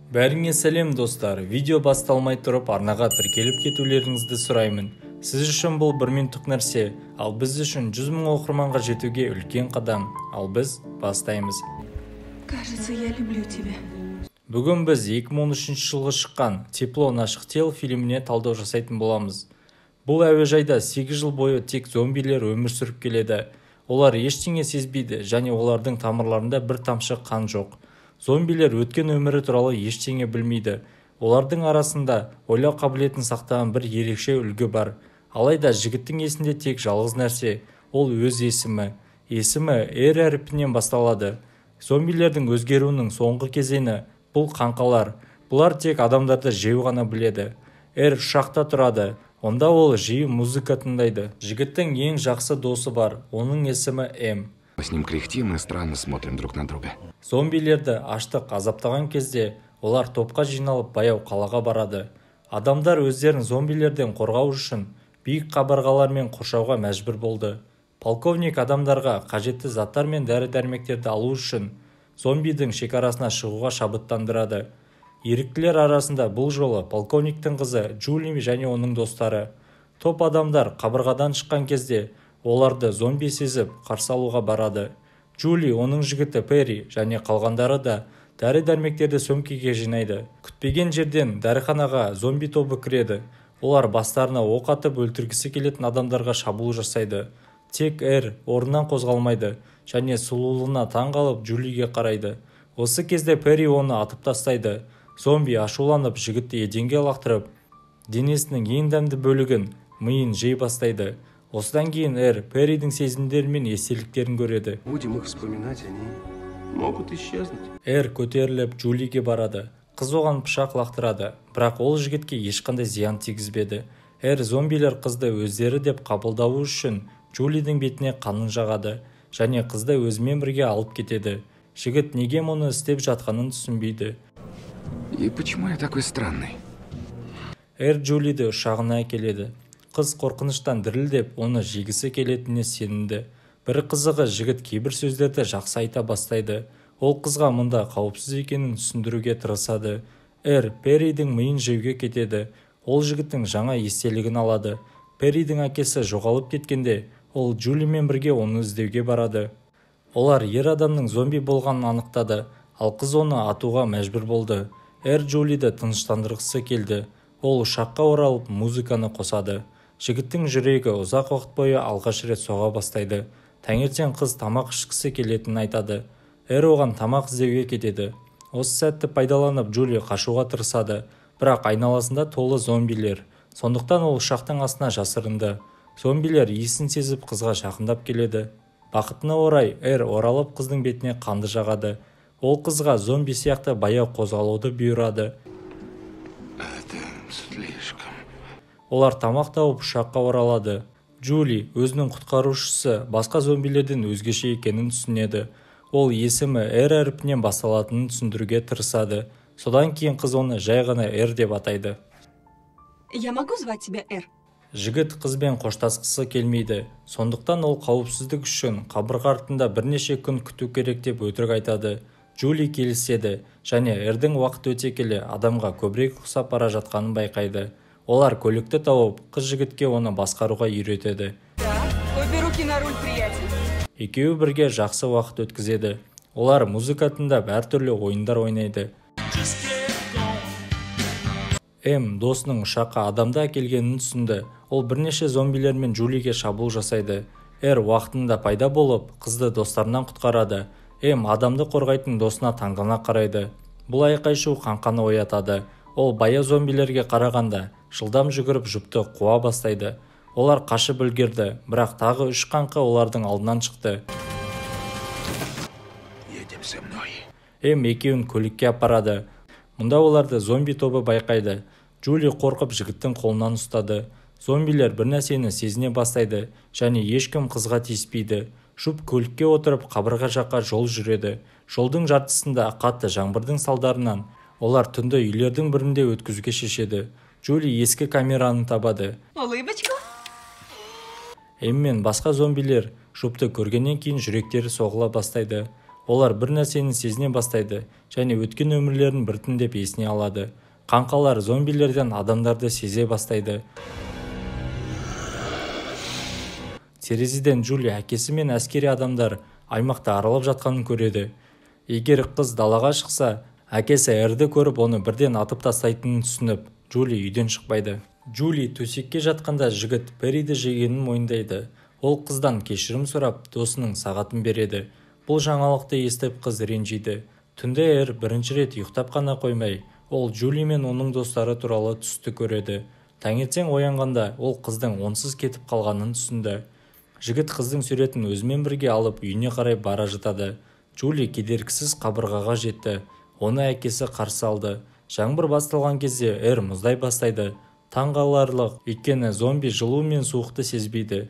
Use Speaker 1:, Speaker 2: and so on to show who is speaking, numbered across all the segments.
Speaker 1: Бәріңе сәлем достар, видео басталмай тұрып арнаға тіркеліп кетулеріңізді сұраймын. Сіз үшін бұл 1 минуттық нәрсе, ал біз үшін 100 000 оқырманға жетуге үлкен қадам. Ал біз бастаймыз.
Speaker 2: Кажется, я люблю тебя.
Speaker 1: Бүгін біз 2013 жылғы шыққан «Тепло наших тел» фильміне талдау жасайтын боламыз. Бұл әуежайда 8 жыл бойы тек зомбилер өмір сүріп келеді. Олар ештеңе сезбейді және олардың тамырларында бір тамшы қан жоқ. Зомбилер өткен өмірі туралы ештеңе білмейді. Олардың арасында ойлау қабілетін сақтаған бір ерекше үлгі бар. Алайда жігіттің есінде тек жалғыз нәрсе, ол өз есімі. Есімі R әріпінен басталады. Зомбилердің өзгеруінің соңғы кезеңі бұл қаңқалар. Бұлар тек адамдарды жеу ғана біледі. R ұшақта тұрады. Онда ол жиі музыка тыңдайды. Жігіттің ең жақсы досы бар. Оның есімі M.
Speaker 3: С ним кряхтим и странно смотрим друг на друга.
Speaker 1: Зомбилерді аштық азаптаған кезде олар топқа жиналып баяу қалаға барады. Адамдар өздерін зомбилерден қорғау үшін биік қабырғалармен қоршауға мәжбүр болды. Полковник адамдарға қажетті заттар мен дәрі-дәрмектерді алу үшін зомбидің шекарасына шығуға шабыттандырады. Еріктілер арасында бұл жолы полковниктің қызы Джули және оның достары. Топ адамдар қабырғадан шыққан кезде оларды зомби сезіп қарсы алуға барады. Джули, оның жігіті Перри және қалғандары да дәрі-дәрмектерді сөмкеге жинайды. Күтпеген жерден дәріханаға зомби тобы кіреді. Олар бастарына оқ атып өлтіргісі келетін адамдарға шабуыл жасайды. Тек R орнынан қозғалмайды және сұлулығына таң қалып Джулиге қарайды. Осы кезде Перри оны атып тастайды. Зомби ашуланып жігітті еденге лақтырып, денесінің ең дәмді бөлігін, миын жей бастайды. Осыдан кейін R Перридің сезімдері мен естеліктерін көреді.
Speaker 4: Будем их вспоминать, они могут исчезнуть.
Speaker 1: R көтеріліп Джулиге барады. Қыз оған пышақ лақтырады, бірақ ол жігітке ешқандай зиян тигізбеді. R зомбилер қызды өздері деп қабылдауы үшін Джулидің бетіне қанын жағады және қызды өзімен бірге алып кетеді. Жігіт неге мұны істеп жатқанын түсінбейді.
Speaker 3: И почему я такой странный?
Speaker 1: R Джулиді ұшағына әкеледі. Қыз қорқыныштан дірілдеп, оны жегісі келетініне сенімді. Бір қызығы жігіт кейбір сөздерді жақсы айта бастайды. Ол қызға мұнда қауіпсіз екенін түсіндіруге тырысады. R Перридің миын жеуге кетеді. Ол жігіттің жаңа естелігін алады. Перридің әкесі жоғалып кеткенде, ол Джулимен бірге оны іздеуге барады. Олар ер адамның зомби болғанын анықтады, ал қыз оны атуға мәжбүр болды. R Джулиді тыныштандырғысы келді. Ол ұшаққа оралып музыканы қосады. Жігіттің жүрегі ұзақ уақыт бойы алғаш рет соға бастайды. Таңертең қыз тамақ ішкісі келетінін айтады. R оған тамақ іздеуге кетеді. Осы сәтті пайдаланып Джули қашуға тырысады, бірақ айналасында толы зомбилер. Сондықтан ол ұшақтың астына жасырынды. Зомбилер иісін сезіп қызға жақындап келеді. Бақытына орай R оралып қыздың бетіне қанды жағады. Ол қызға зомби сияқты баяу қозғалуды бұйырады. Олар тамақ тауып ұшаққа оралады. Джули өзінің құтқарушысы басқа зомбилерден өзгеше екенін түсінеді. Ол есімі R әріпінен басталатынын түсіндіруге тырысады. Содан кейін қыз оны жай ғана R деп атайды.
Speaker 2: Я могу звать тебя R?
Speaker 1: Жігіт қызбен қоштасқысы келмейді. Сондықтан ол қауіпсіздік үшін қабырға артында бірнеше күн күту керек деп өтірік айтады. Джули келіседі және R-дің уақыт өте келе адамға көбірек ұқсап бара жатқанын байқайды. Олар көлікті тауып, қыз жігітке оны басқаруға үйретеді.
Speaker 2: Обе руки на руль, приятель.
Speaker 1: Екеуі бірге жақсы уақыт өткізеді. Олар музыка тыңдап әртүрлі ойындар ойнайды. M досының ұшаққа адамды әкелгенін түсінді. Ол бірнеше зомбилермен Джулиге шабуыл жасайды. R уақытында пайда болып, қызды достарынан құтқарады. M адамды қорғайтын досына таңдана қарайды. Бұл айқай-шу қаңқаны оятады. Ол баяу зомбилерге қарағанда жылдам жүгіріп жұпты қуа бастайды. Олар қашып үлгерді, бірақ тағы 3 қаңқа олардың алдынан шықты.
Speaker 3: Едем со мной.
Speaker 1: M екеуін көлікке апарады. Мұнда оларды зомби тобы байқайды. Джули қорқып жігіттің қолынан ұстады. Зомбилер бір нәрсені сезіне бастайды және ешкім қызға тиіспейді. Жұп көлікке отырып қабырға жаққа жол жүреді. Жолдың жартысында қатты жаңбырдың салдарынан олар түнді үйлердің бірінде өткізуге шешеді. Джули ескі камераны табады.
Speaker 2: Улыбочку.
Speaker 1: M мен басқа зомбилер жұпты көргеннен кейін жүректері соғыла бастайды. олар бір нәрсені сезіне бастайды және өткен өмірлерін біртіндеп есіне алады. Қаңқалар зомбилерден адамдарды сезе бастайды. Терезеден Джули әкесі мен әскери адамдар аймақты аралап жатқанын көреді. Егер қыз далаға шықса, әкесі Эрді көріп оны бірден атып тастайтынын түсініп, Джули үйден шықпайды. Джули төсекке жатқанда жігіт Перриді жегенін мойындайды. Ол қыздан кешірім сұрап, досының сағатын береді. Бұл жаңалықты естіп қыз ренжиді. Түнде Эр бірінші рет ұйықтап қана қоймай, ол Джули мен оның достары туралы түсті көреді. Таңертең оянғанда ол қыздың онсыз кетіп қалғанын түсінді. Жігіт қыздың суретін өзімен бірге алып үйіне қарай бара жатады. Джули кедергісіз қабырғаға жетті. Оны әкесі қарсы алды. Жаңбыр басталған кезде Эр мұздай бастайды. Таң қаларлық, өйткені зомби жылу мен суықты сезбейді.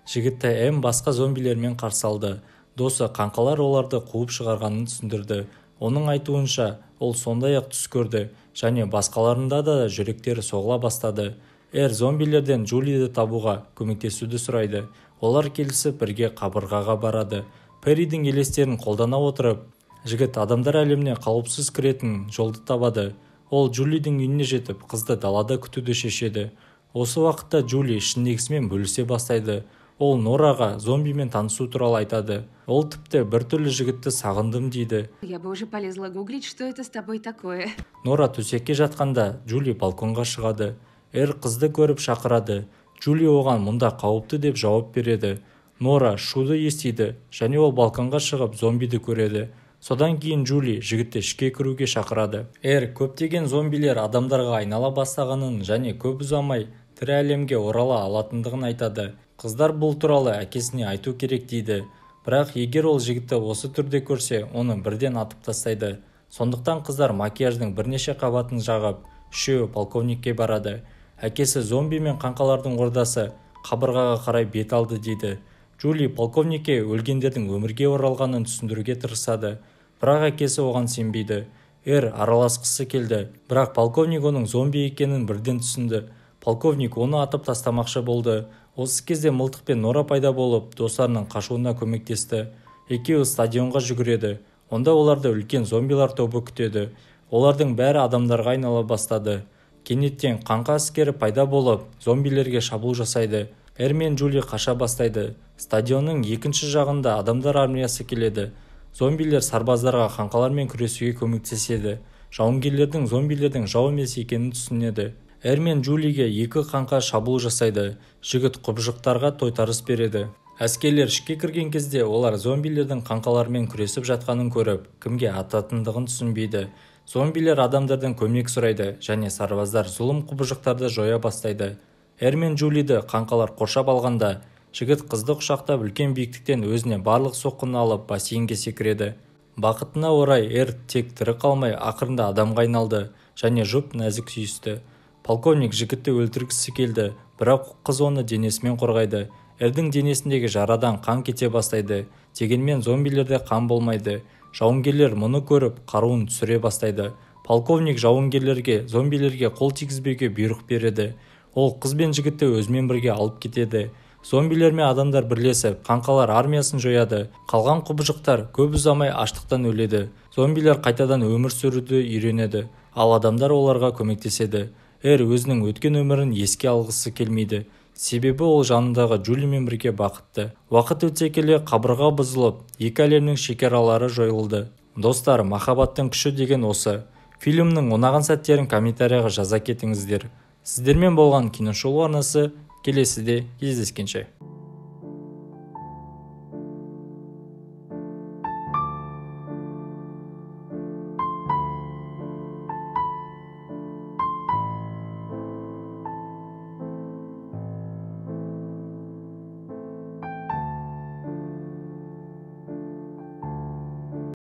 Speaker 1: Жігітті Эм басқа зомбилермен қарсы алды. Досы қаңқалар оларды қуып шығарғанын түсіндірді. Оның айтуынша, ол сондай-ақ түс көрді және басқаларында да жүректері соғыла бастады. Эр зомбилерден Джулиді табуға көмектесуді сұрайды. Олар келісіп бірге қабырғаға барады. Перридің елестерін қолдана отырып, жігіт адамдар әлеміне қауіпсіз кіретін жолды табады. Ол Джулидің үйіне жетіп, қызды далада күтуді шешеді. Осы уақытта Джули ішіндегісімен бөлісе бастайды. Ол Нораға зомбимен танысу туралы айтады. Ол тіпті біртүрлі жігітті сағындым дейді.
Speaker 5: Я бы уже полезла гуглить, что это с тобой такое.
Speaker 1: Нора төсекке жатқанда Джули балконға шығады. Эр қызды көріп шақырады. Джули оған мұнда қауіпті деп жауап береді. Нора шуды естиді және ол балконға шығып зомбиді көреді. Содан кейін Джули жігітті ішке кіруге шақырады. Эр көптеген зомбилер адамдарға айнала бастағанын және көп ұзамай тірі әлемге орала алатындығын айтады. Қыздар бұл туралы әкесіне айту керек дейді. Бірақ егер ол жігітті осы түрде көрсе, оны бірден атып тастайды. Сондықтан қыздар макияждың бірнеше қабатын жағып, үшеуі полковникке барады. Әкесі зомби мен қаңқалардың ордасы қабырғаға қарай бет алды дейді. Джули полковникке өлгендердің өмірге оралғанын түсіндіруге тырысады. Бірақ әкесі оған сенбейді. Эр араласқысы келді, бірақ полковник оның зомби екенін бірден түсінді. Полковник оны атып тастамақшы болды. Осы кезде Мылтық пен Нора пайда болып, достарының қашуына көмектесті. Екеуі стадионға жүгіреді. Онда оларды үлкен зомбилар тобы күтеді. Олардың бәрі адамдарға айнала бастады. Кенеттен қаңқа әскері пайда болып, зомбилерге шабуыл жасайды. Эр мен Джули қаша бастайды. Стадионның екінші жағында адамдар армиясы келеді. Зомбилер сарбаздарға қаңқалармен күресуге көмектеседі. Жауынгерлердің зомбилердің жау емес екенін түсінеді. Эр мен Джулиге екі қаңқа шабуыл жасайды. Жігіт құбыжықтарға тойтарыс береді. Әскерлер ішке кірген кезде олар зомбилердің қаңқалармен күресіп жатқанын көріп, кімге ататындығын түсінбейді. Зомбилер адамдардан көмек сұрайды және сарбаздар зұлым құбыжықтарды жоя бастайды. Эр мен Джулиді қаңқалар қоршап алғанда, жігіт қызды құшақтап үлкен биіктіктен өзіне барлық соққыны алып бассейнге секіреді. Бақытына орай Эр тек тірі қалмай ақырында адамға айналды және жұп нәзік сүйісті. Полковник жігітті өлтіргісі келді, бірақ қыз оны денесімен қорғайды. Эрдің денесіндегі жарадан қан кете бастайды. Дегенмен зомбилерде қан болмайды. Жауынгерлер мұны көріп, қаруын түсіре бастайды. Полковник жауынгерлерге, зомбилерге қол тигізбеуге бұйрық береді. Ол қыз бен жігітті өзімен бірге алып кетеді. Зомбилер мен адамдар бірлесіп, қаңқалар армиясын жояды. Қалған құбыжықтар көп ұзамай аштықтан өледі. Зомбилер қайтадан өмір сүруді үйренеді, ал адамдар оларға көмектеседі. Эр өзінің өткен өмірін еске алғысы келмейді. Себебі ол жанындағы Джулимен бірге бақытты. Уақыт өте келе қабырға бұзылып, екі әлемнің шекаралары жойылды. Достар, махаббаттың күші деген осы. Фильмнің ұнаған сәттерін комментарияға жаза кетіңіздер. Сіздермен болған Киношоу арнасы келесіде кездескенше.